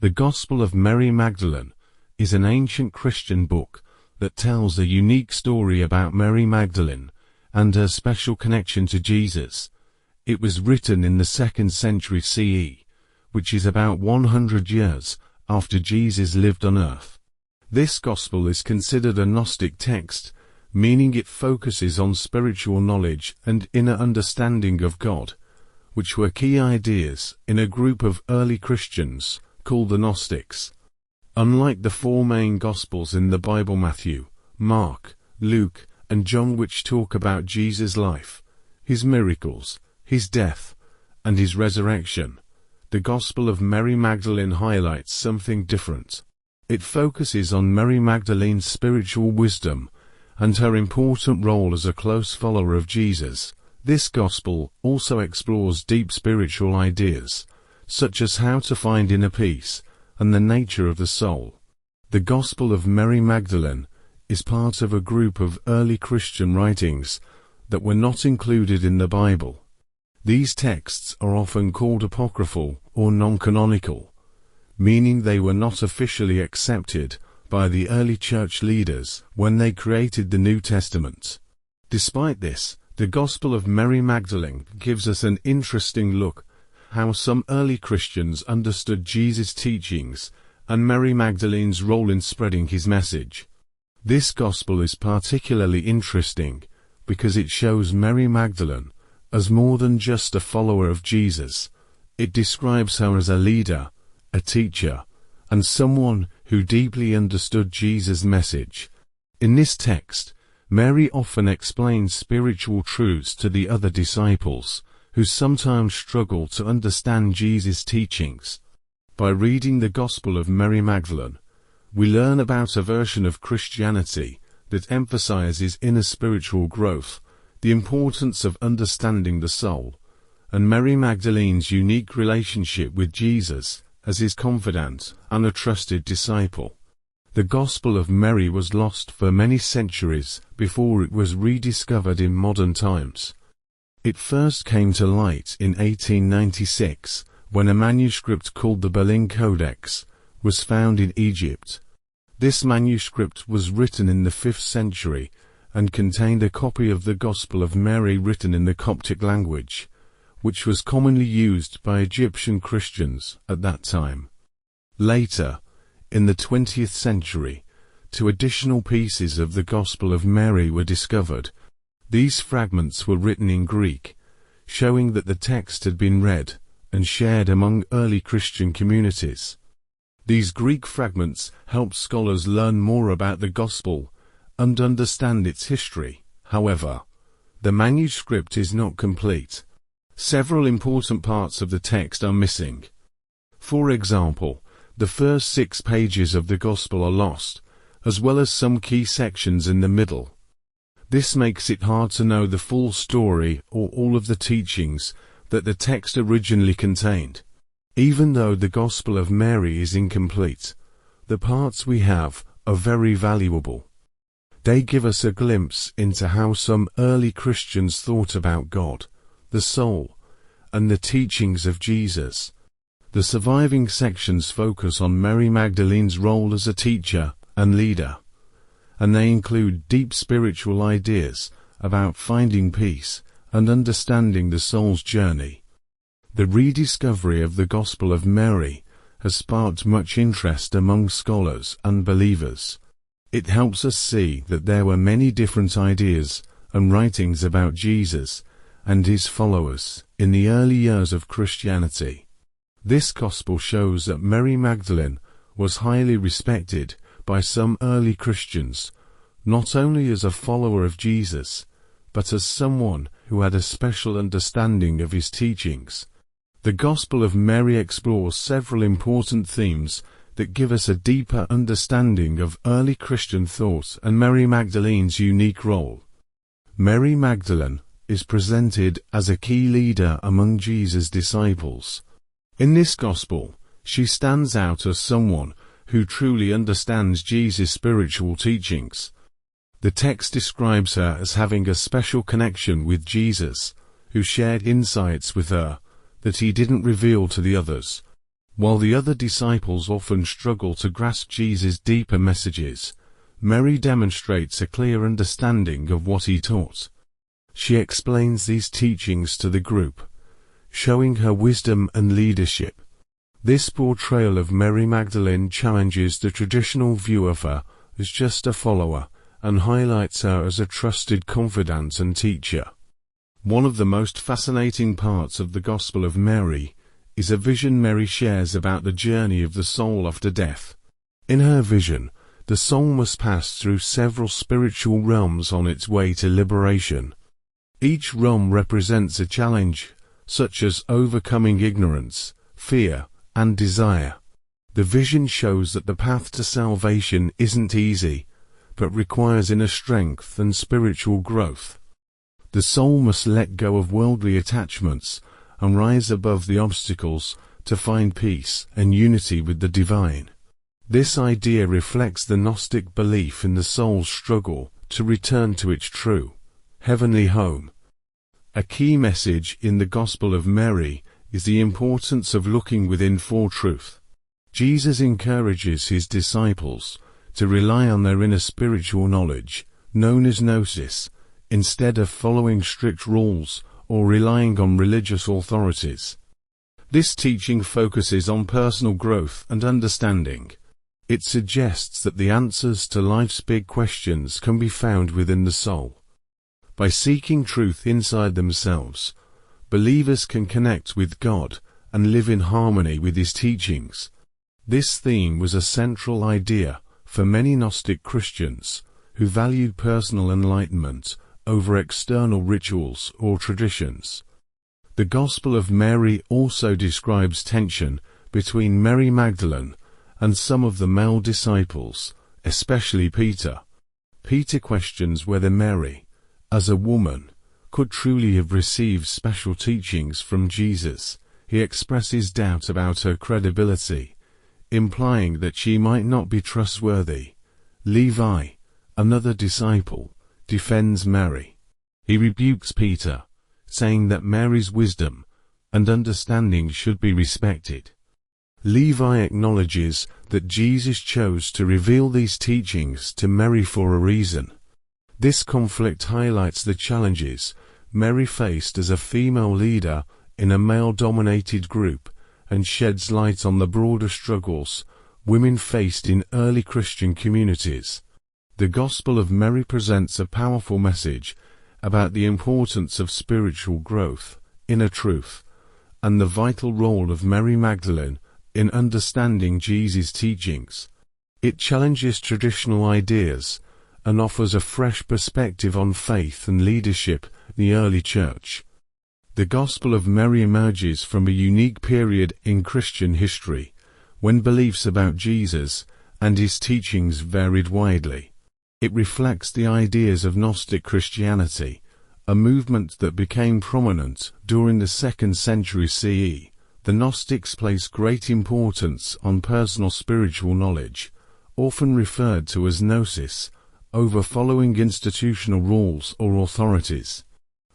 The Gospel of Mary Magdalene is an ancient Christian book that tells a unique story about Mary Magdalene and her special connection to Jesus. It was written in the 2nd century CE, which is about 100 years after Jesus lived on earth. This Gospel is considered a Gnostic text, meaning it focuses on spiritual knowledge and inner understanding of God, which were key ideas in a group of early Christians called the Gnostics. Unlike the four main Gospels in the Bible, Matthew, Mark, Luke, and John, which talk about Jesus' life, his miracles, his death, and his resurrection, the Gospel of Mary Magdalene highlights something different. It focuses on Mary Magdalene's spiritual wisdom and her important role as a close follower of Jesus. This Gospel also explores deep spiritual ideas, such as how to find inner peace and the nature of the soul. The Gospel of Mary Magdalene is part of a group of early Christian writings that were not included in the Bible. These texts are often called apocryphal or non-canonical, meaning they were not officially accepted by the early church leaders when they created the New Testament. Despite this, the Gospel of Mary Magdalene gives us an interesting look how some early Christians understood Jesus' teachings and Mary Magdalene's role in spreading his message. This Gospel is particularly interesting because it shows Mary Magdalene as more than just a follower of Jesus. It describes her as a leader, a teacher, and someone who deeply understood Jesus' message. In this text, Mary often explains spiritual truths to the other disciples, who sometimes struggle to understand Jesus' teachings. By reading the Gospel of Mary Magdalene, we learn about a version of Christianity that emphasizes inner spiritual growth, the importance of understanding the soul, and Mary Magdalene's unique relationship with Jesus as his confidant and a trusted disciple. The Gospel of Mary was lost for many centuries before it was rediscovered in modern times. It first came to light in 1896 when a manuscript called the Berlin Codex was found in Egypt. This manuscript was written in the 5th century and contained a copy of the Gospel of Mary written in the Coptic language, which was commonly used by Egyptian Christians at that time. Later, in the 20th century, 2 additional pieces of the Gospel of Mary were discovered. These fragments were written in Greek, showing that the text had been read and shared among early Christian communities. These Greek fragments helped scholars learn more about the Gospel and understand its history. However, the manuscript is not complete. Several important parts of the text are missing. For example, the first 6 pages of the Gospel are lost, as well as some key sections in the middle. This makes it hard to know the full story or all of the teachings that the text originally contained. Even though the Gospel of Mary is incomplete, the parts we have are very valuable. They give us a glimpse into how some early Christians thought about God, the soul, and the teachings of Jesus. The surviving sections focus on Mary Magdalene's role as a teacher and leader, and they include deep spiritual ideas about finding peace and understanding the soul's journey. The rediscovery of the Gospel of Mary has sparked much interest among scholars and believers. It helps us see that there were many different ideas and writings about Jesus and his followers in the early years of Christianity. This Gospel shows that Mary Magdalene was highly respected by some early Christians, not only as a follower of Jesus, but as someone who had a special understanding of his teachings. The Gospel of Mary explores several important themes that give us a deeper understanding of early Christian thought and Mary Magdalene's unique role. Mary Magdalene is presented as a key leader among Jesus' disciples. In this Gospel, she stands out as someone who truly understands Jesus' spiritual teachings. The text describes her as having a special connection with Jesus, who shared insights with her that he didn't reveal to the others. While the other disciples often struggle to grasp Jesus' deeper messages, Mary demonstrates a clear understanding of what he taught. She explains these teachings to the group, showing her wisdom and leadership. This portrayal of Mary Magdalene challenges the traditional view of her as just a follower and highlights her as a trusted confidant and teacher. One of the most fascinating parts of the Gospel of Mary is a vision Mary shares about the journey of the soul after death. In her vision, the soul must pass through several spiritual realms on its way to liberation. Each realm represents a challenge, such as overcoming ignorance, fear, and desire. The vision shows that the path to salvation isn't easy, but requires inner strength and spiritual growth. The soul must let go of worldly attachments and rise above the obstacles to find peace and unity with the divine. This idea reflects the Gnostic belief in the soul's struggle to return to its true, heavenly home. A key message in the Gospel of Mary is the importance of looking within for truth. Jesus encourages his disciples to rely on their inner spiritual knowledge, known as gnosis, instead of following strict rules or relying on religious authorities. This teaching focuses on personal growth and understanding. It suggests that the answers to life's big questions can be found within the soul. By seeking truth inside themselves, believers can connect with God and live in harmony with his teachings. This theme was a central idea for many Gnostic Christians who valued personal enlightenment over external rituals or traditions. The Gospel of Mary also describes tension between Mary Magdalene and some of the male disciples, especially Peter. Peter questions whether Mary, as a woman, could truly have received special teachings from Jesus. He expresses doubt about her credibility, implying that she might not be trustworthy. Levi, another disciple, defends Mary. He rebukes Peter, saying that Mary's wisdom and understanding should be respected. Levi acknowledges that Jesus chose to reveal these teachings to Mary for a reason. This conflict highlights the challenges Mary faced as a female leader in a male-dominated group and sheds light on the broader struggles women faced in early Christian communities. The Gospel of Mary presents a powerful message about the importance of spiritual growth, inner truth, and the vital role of Mary Magdalene in understanding Jesus' teachings. It challenges traditional ideas and offers a fresh perspective on faith and leadership in the early church. The Gospel of Mary emerges from a unique period in Christian history, when beliefs about Jesus and his teachings varied widely. It reflects the ideas of Gnostic Christianity, a movement that became prominent during the 2nd century CE. The Gnostics placed great importance on personal spiritual knowledge, often referred to as gnosis, over following institutional rules or authorities.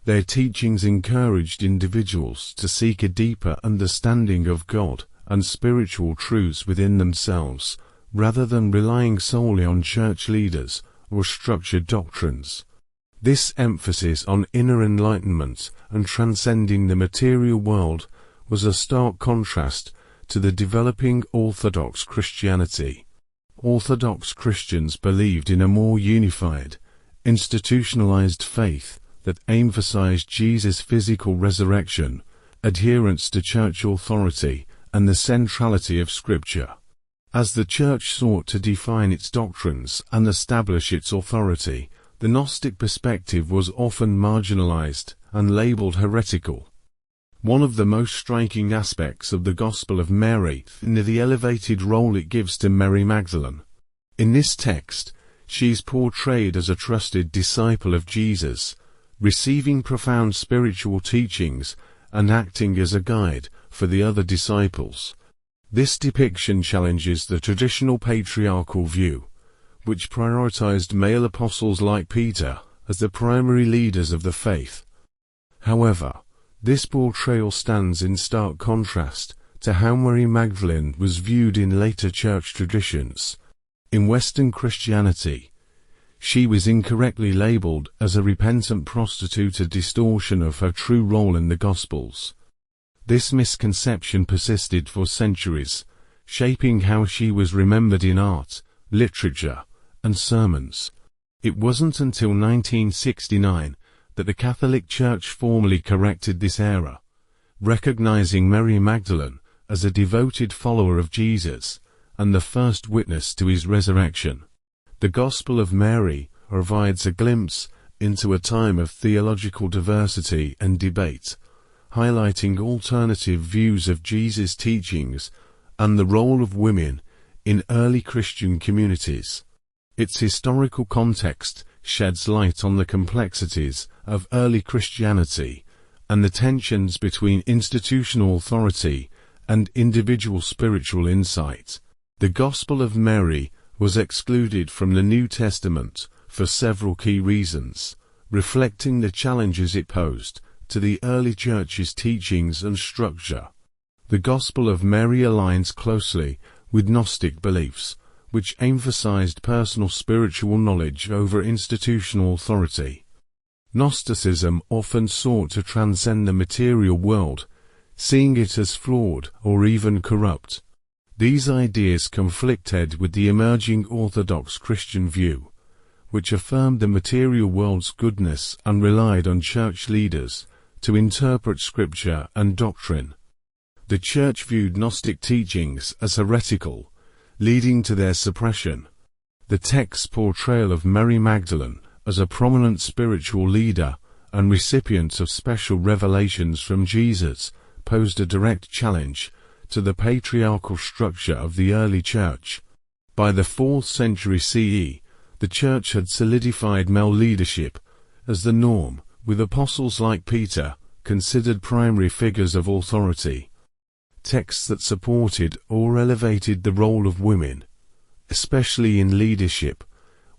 Their teachings encouraged individuals to seek a deeper understanding of God and spiritual truths within themselves, rather than relying solely on church leaders or structured doctrines. This emphasis on inner enlightenment and transcending the material world was a stark contrast to the developing Orthodox Christianity. Orthodox Christians believed in a more unified, institutionalized faith that emphasized Jesus' physical resurrection, adherence to church authority, and the centrality of Scripture. As the Church sought to define its doctrines and establish its authority, the Gnostic perspective was often marginalized and labeled heretical. One of the most striking aspects of the Gospel of Mary is the elevated role it gives to Mary Magdalene. In this text, she is portrayed as a trusted disciple of Jesus, receiving profound spiritual teachings and acting as a guide for the other disciples. This depiction challenges the traditional patriarchal view, which prioritized male apostles like Peter as the primary leaders of the faith. However, this portrayal stands in stark contrast to how Mary Magdalene was viewed in later church traditions. In Western Christianity, she was incorrectly labeled as a repentant prostitute, a distortion of her true role in the Gospels. This misconception persisted for centuries, shaping how she was remembered in art, literature, and sermons. It wasn't until 1969 that the Catholic Church formally corrected this error, recognizing Mary Magdalene as a devoted follower of Jesus and the first witness to his resurrection. The Gospel of Mary provides a glimpse into a time of theological diversity and debate, highlighting alternative views of Jesus' teachings and the role of women in early Christian communities. Its historical context sheds light on the complexities of early Christianity and the tensions between institutional authority and individual spiritual insight. The Gospel of Mary was excluded from the New Testament for several key reasons, reflecting the challenges it posed to the early church's teachings and structure. The Gospel of Mary aligns closely with Gnostic beliefs, which emphasized personal spiritual knowledge over institutional authority. Gnosticism often sought to transcend the material world, seeing it as flawed or even corrupt. These ideas conflicted with the emerging Orthodox Christian view, which affirmed the material world's goodness and relied on church leaders to interpret scripture and doctrine. The Church viewed Gnostic teachings as heretical, leading to their suppression. The text's portrayal of Mary Magdalene as a prominent spiritual leader and recipient of special revelations from Jesus posed a direct challenge to the patriarchal structure of the early church. By the 4th century CE, the church had solidified male leadership as the norm, with apostles like Peter considered primary figures of authority. Texts that supported or elevated the role of women, especially in leadership,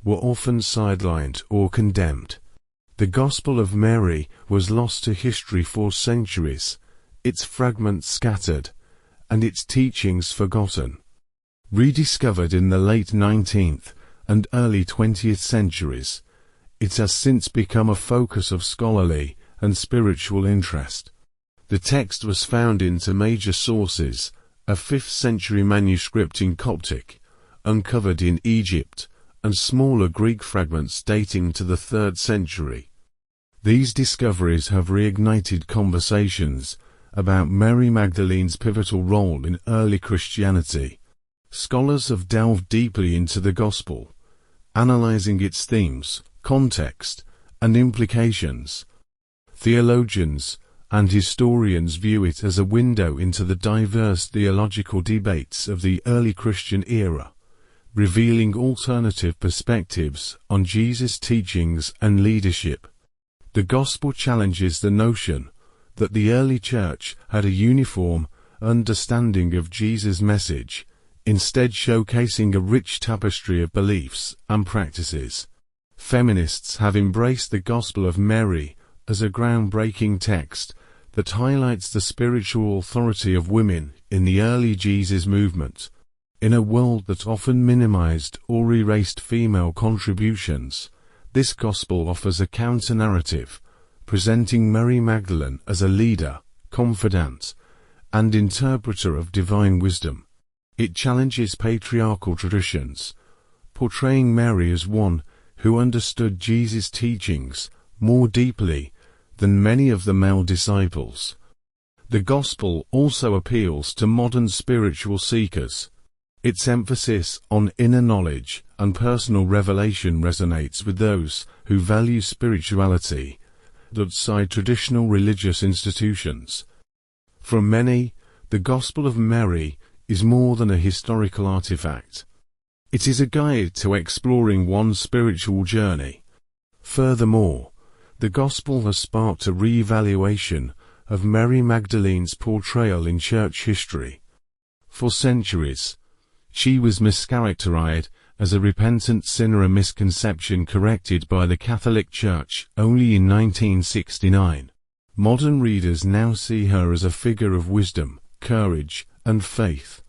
were often sidelined or condemned. The Gospel of Mary was lost to history for centuries, its fragments scattered, and its teachings forgotten. Rediscovered in the late 19th and early 20th centuries, it has since become a focus of scholarly and spiritual interest. The text was found in two major sources, a 5th century manuscript in Coptic, uncovered in Egypt, and smaller Greek fragments dating to the 3rd century. These discoveries have reignited conversations about Mary Magdalene's pivotal role in early Christianity. Scholars have delved deeply into the Gospel, analyzing its themes, context, and implications. Theologians and historians view it as a window into the diverse theological debates of the early Christian era, revealing alternative perspectives on Jesus' teachings and leadership. The Gospel challenges the notion that the early church had a uniform understanding of Jesus' message, instead showcasing a rich tapestry of beliefs and practices. Feminists have embraced the Gospel of Mary as a groundbreaking text that highlights the spiritual authority of women in the early Jesus movement. In a world that often minimized or erased female contributions, this Gospel offers a counter-narrative, presenting Mary Magdalene as a leader, confidant, and interpreter of divine wisdom. It challenges patriarchal traditions, portraying Mary as one who understood Jesus' teachings more deeply than many of the male disciples. The Gospel also appeals to modern spiritual seekers. Its emphasis on inner knowledge and personal revelation resonates with those who value spirituality outside traditional religious institutions. For many, the Gospel of Mary is more than a historical artifact. It is a guide to exploring one's spiritual journey. Furthermore, the Gospel has sparked a re-evaluation of Mary Magdalene's portrayal in church history. For centuries, she was mischaracterized as a repentant sinner, a misconception corrected by the Catholic Church only in 1969. Modern readers now see her as a figure of wisdom, courage, and faith,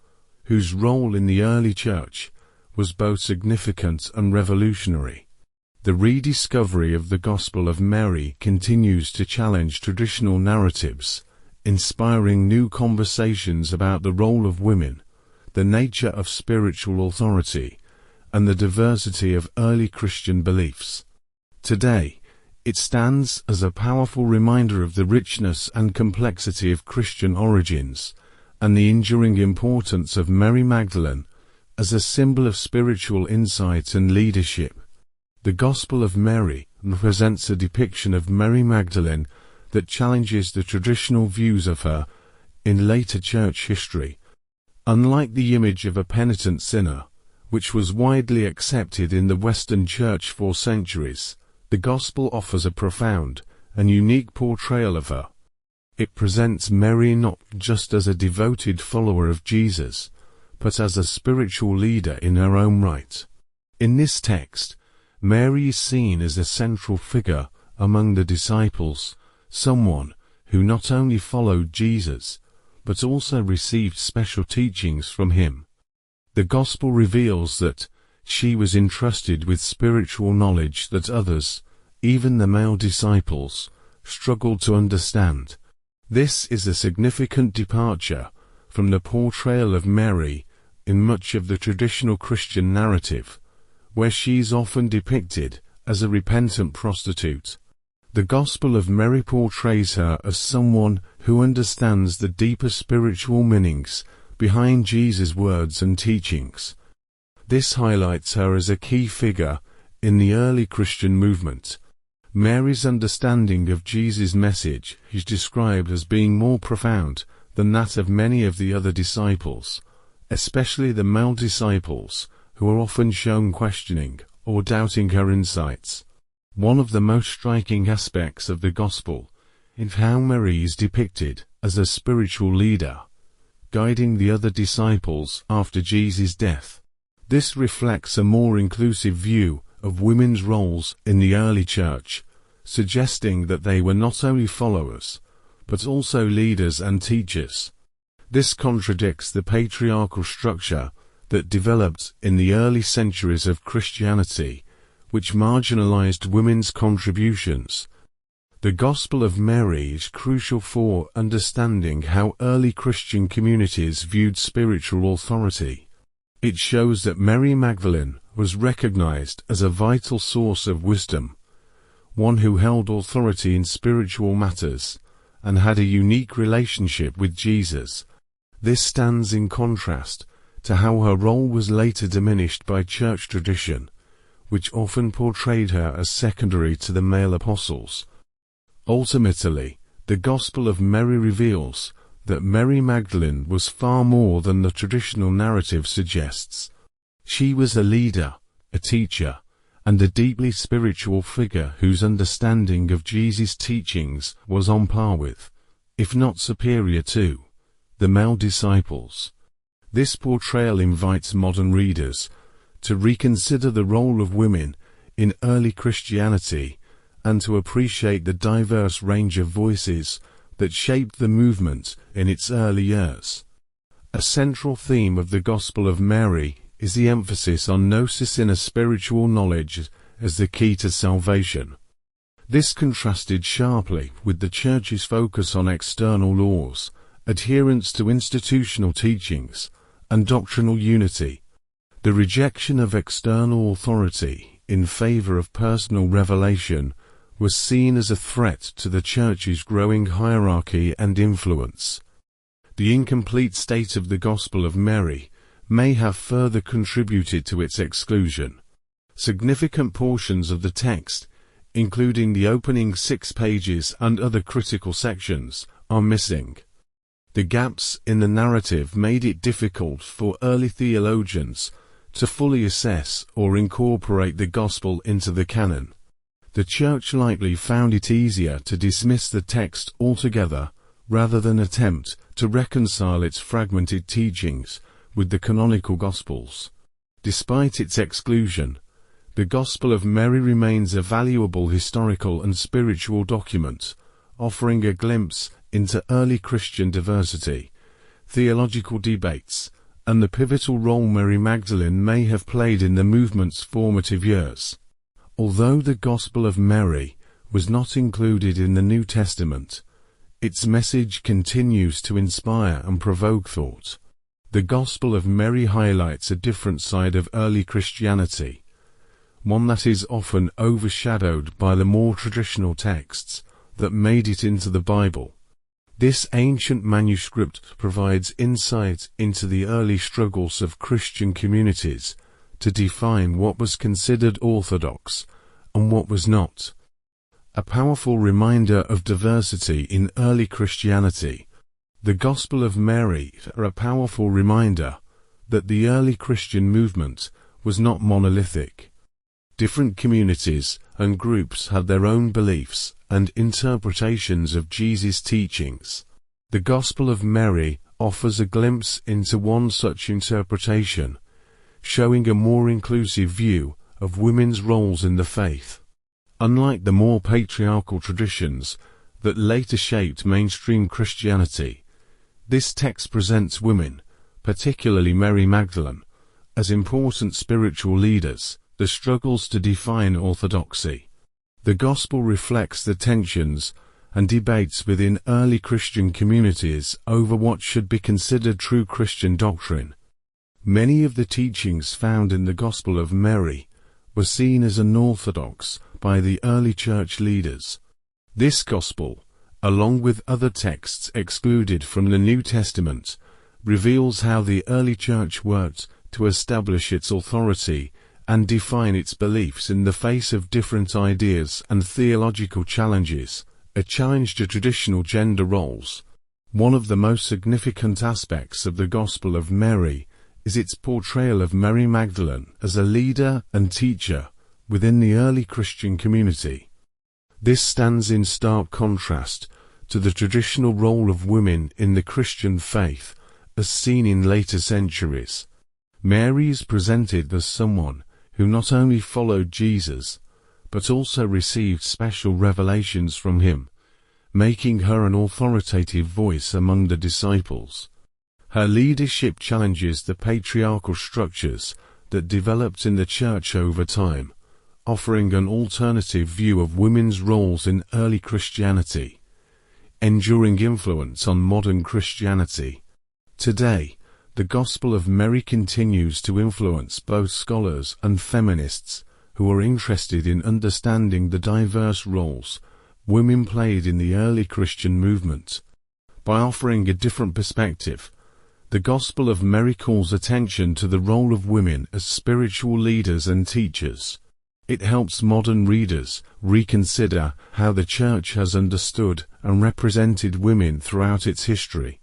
whose role in the early church was both significant and revolutionary. The rediscovery of the Gospel of Mary continues to challenge traditional narratives, inspiring new conversations about the role of women, the nature of spiritual authority, and the diversity of early Christian beliefs. Today, it stands as a powerful reminder of the richness and complexity of Christian origins, and the enduring importance of Mary Magdalene as a symbol of spiritual insight and leadership. The Gospel of Mary represents a depiction of Mary Magdalene that challenges the traditional views of her in later church history. Unlike the image of a penitent sinner, which was widely accepted in the Western Church for centuries, the Gospel offers a profound and unique portrayal of her. It presents Mary not just as a devoted follower of Jesus, but as a spiritual leader in her own right. In this text, Mary is seen as a central figure among the disciples, someone who not only followed Jesus, but also received special teachings from him. The Gospel reveals that she was entrusted with spiritual knowledge that others, even the male disciples, struggled to understand. This is a significant departure from the portrayal of Mary in much of the traditional Christian narrative, where she is often depicted as a repentant prostitute. The Gospel of Mary portrays her as someone who understands the deeper spiritual meanings behind Jesus' words and teachings. This highlights her as a key figure in the early Christian movement. Mary's understanding of Jesus' message is described as being more profound than that of many of the other disciples, especially the male disciples, who are often shown questioning or doubting her insights. One of the most striking aspects of the Gospel is how Mary is depicted as a spiritual leader, guiding the other disciples after Jesus' death. This reflects a more inclusive view of women's roles in the early church, suggesting that they were not only followers, but also leaders and teachers. This contradicts the patriarchal structure that developed in the early centuries of Christianity, which marginalized women's contributions. The Gospel of Mary is crucial for understanding how early Christian communities viewed spiritual authority. It shows that Mary Magdalene was recognized as a vital source of wisdom, one who held authority in spiritual matters, and had a unique relationship with Jesus. This stands in contrast to how her role was later diminished by church tradition, which often portrayed her as secondary to the male apostles. Ultimately, the Gospel of Mary reveals that Mary Magdalene was far more than the traditional narrative suggests. She was a leader, a teacher, and a deeply spiritual figure whose understanding of Jesus' teachings was on par with, if not superior to, the male disciples. This portrayal invites modern readers to reconsider the role of women in early Christianity and to appreciate the diverse range of voices that shaped the movement in its early years. A central theme of the Gospel of Mary is the emphasis on gnosis, inner spiritual knowledge, as the key to salvation. This contrasted sharply with the Church's focus on external laws, adherence to institutional teachings, and doctrinal unity. The rejection of external authority in favor of personal revelation was seen as a threat to the Church's growing hierarchy and influence. The incomplete state of the Gospel of Mary may have further contributed to its exclusion. Significant portions of the text, including the opening 6 pages and other critical sections, are missing. The gaps in the narrative made it difficult for early theologians to fully assess or incorporate the Gospel into the canon. The Church likely found it easier to dismiss the text altogether rather than attempt to reconcile its fragmented teachings with the canonical Gospels. Despite its exclusion, the Gospel of Mary remains a valuable historical and spiritual document, offering a glimpse into early Christian diversity, theological debates, and the pivotal role Mary Magdalene may have played in the movement's formative years. Although the Gospel of Mary was not included in the New Testament, its message continues to inspire and provoke thought. The Gospel of Mary highlights a different side of early Christianity, one that is often overshadowed by the more traditional texts that made it into the Bible. This ancient manuscript provides insight into the early struggles of Christian communities to define what was considered orthodox and what was not. A powerful reminder of diversity in early Christianity. The Gospel of Mary is a powerful reminder that the early Christian movement was not monolithic. Different communities and groups had their own beliefs and interpretations of Jesus' teachings. The Gospel of Mary offers a glimpse into one such interpretation, showing a more inclusive view of women's roles in the faith. Unlike the more patriarchal traditions that later shaped mainstream Christianity, this text presents women, particularly Mary Magdalene, as important spiritual leaders. The struggles to define orthodoxy. The Gospel reflects the tensions and debates within early Christian communities over what should be considered true Christian doctrine. Many of the teachings found in the Gospel of Mary were seen as unorthodox by the early church leaders. This Gospel, along with other texts excluded from the New Testament, reveals how the early church worked to establish its authority and define its beliefs in the face of different ideas and theological challenges, a challenge to traditional gender roles. One of the most significant aspects of the Gospel of Mary is its portrayal of Mary Magdalene as a leader and teacher within the early Christian community. This stands in stark contrast to the traditional role of women in the Christian faith as seen in later centuries. Mary is presented as someone who not only followed Jesus, but also received special revelations from him, making her an authoritative voice among the disciples. Her leadership challenges the patriarchal structures that developed in the church over time, offering an alternative view of women's roles in early Christianity, enduring influence on modern Christianity. Today, the Gospel of Mary continues to influence both scholars and feminists who are interested in understanding the diverse roles women played in the early Christian movement. By offering a different perspective, the Gospel of Mary calls attention to the role of women as spiritual leaders and teachers. It helps modern readers reconsider how the Church has understood and represented women throughout its history,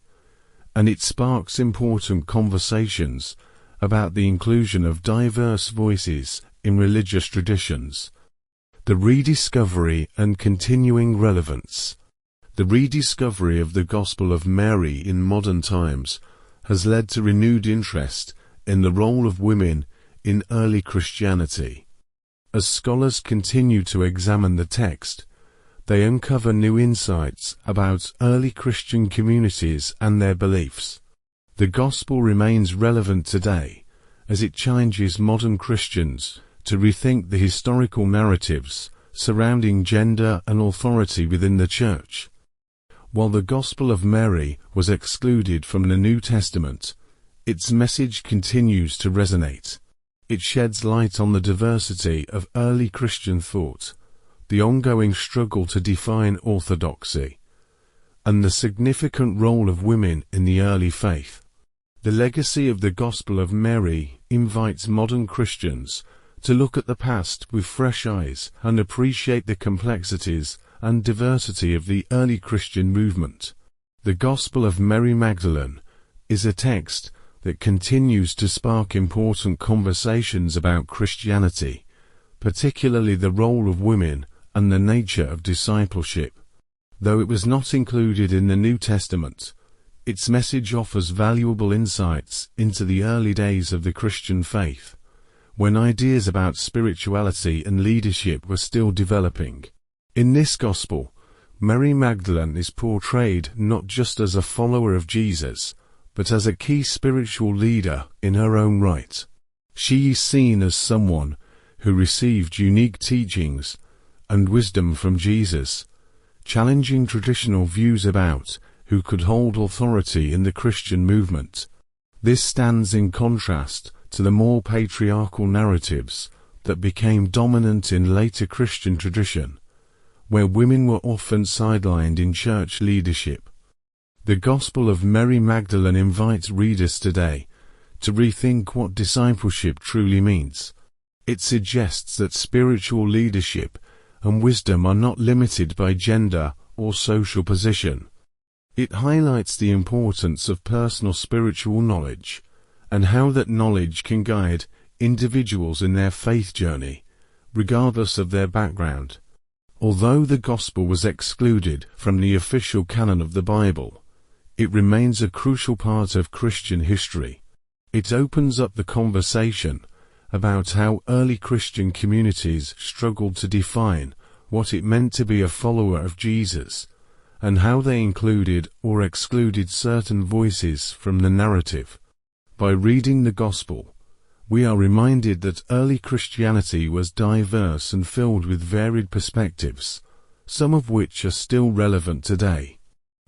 and it sparks important conversations about the inclusion of diverse voices in religious traditions. The rediscovery and continuing relevance. The rediscovery of the Gospel of Mary in modern times has led to renewed interest in the role of women in early Christianity. As scholars continue to examine the text, they uncover new insights about early Christian communities and their beliefs. The Gospel remains relevant today as it challenges modern Christians to rethink the historical narratives surrounding gender and authority within the Church. While the Gospel of Mary was excluded from the New Testament, its message continues to resonate. It sheds light on the diversity of early Christian thought, the ongoing struggle to define orthodoxy, and the significant role of women in the early faith. The legacy of the Gospel of Mary invites modern Christians to look at the past with fresh eyes and appreciate the complexities and diversity of the early Christian movement. The Gospel of Mary Magdalene is a text that continues to spark important conversations about Christianity, particularly the role of women and the nature of discipleship. Though it was not included in the New Testament, its message offers valuable insights into the early days of the Christian faith, when ideas about spirituality and leadership were still developing. In this Gospel, Mary Magdalene is portrayed not just as a follower of Jesus, but as a key spiritual leader in her own right. She is seen as someone who received unique teachings and wisdom from Jesus, challenging traditional views about who could hold authority in the Christian movement. This stands in contrast to the more patriarchal narratives that became dominant in later Christian tradition, where women were often sidelined in church leadership. The Gospel of Mary Magdalene invites readers today to rethink what discipleship truly means. It suggests that spiritual leadership and wisdom are not limited by gender or social position. It highlights the importance of personal spiritual knowledge and how that knowledge can guide individuals in their faith journey, regardless of their background. Although the Gospel was excluded from the official canon of the Bible, it remains a crucial part of Christian history. It opens up the conversation about how early Christian communities struggled to define what it meant to be a follower of Jesus, and how they included or excluded certain voices from the narrative. By reading the Gospel, we are reminded that early Christianity was diverse and filled with varied perspectives, some of which are still relevant today.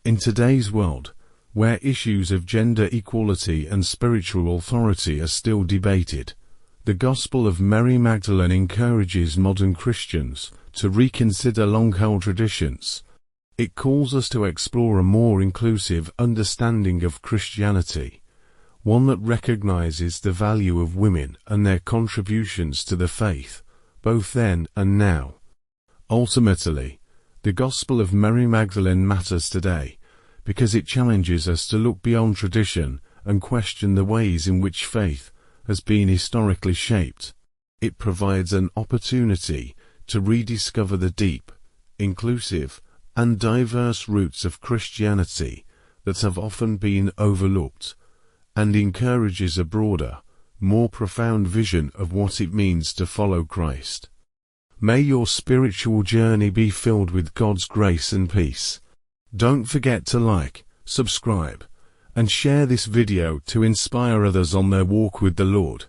In today's world, where issues of gender equality and spiritual authority are still debated, the Gospel of Mary Magdalene encourages modern Christians to reconsider long-held traditions. It calls us to explore a more inclusive understanding of Christianity, one that recognizes the value of women and their contributions to the faith, both then and now. Ultimately, the Gospel of Mary Magdalene matters today because it challenges us to look beyond tradition and question the ways in which faith has been historically shaped. It provides an opportunity to rediscover the deep, inclusive, and diverse roots of Christianity that have often been overlooked, and encourages a broader, more profound vision of what it means to follow Christ. May your spiritual journey be filled with God's grace and peace. Don't forget to like, subscribe, and share this video to inspire others on their walk with the Lord.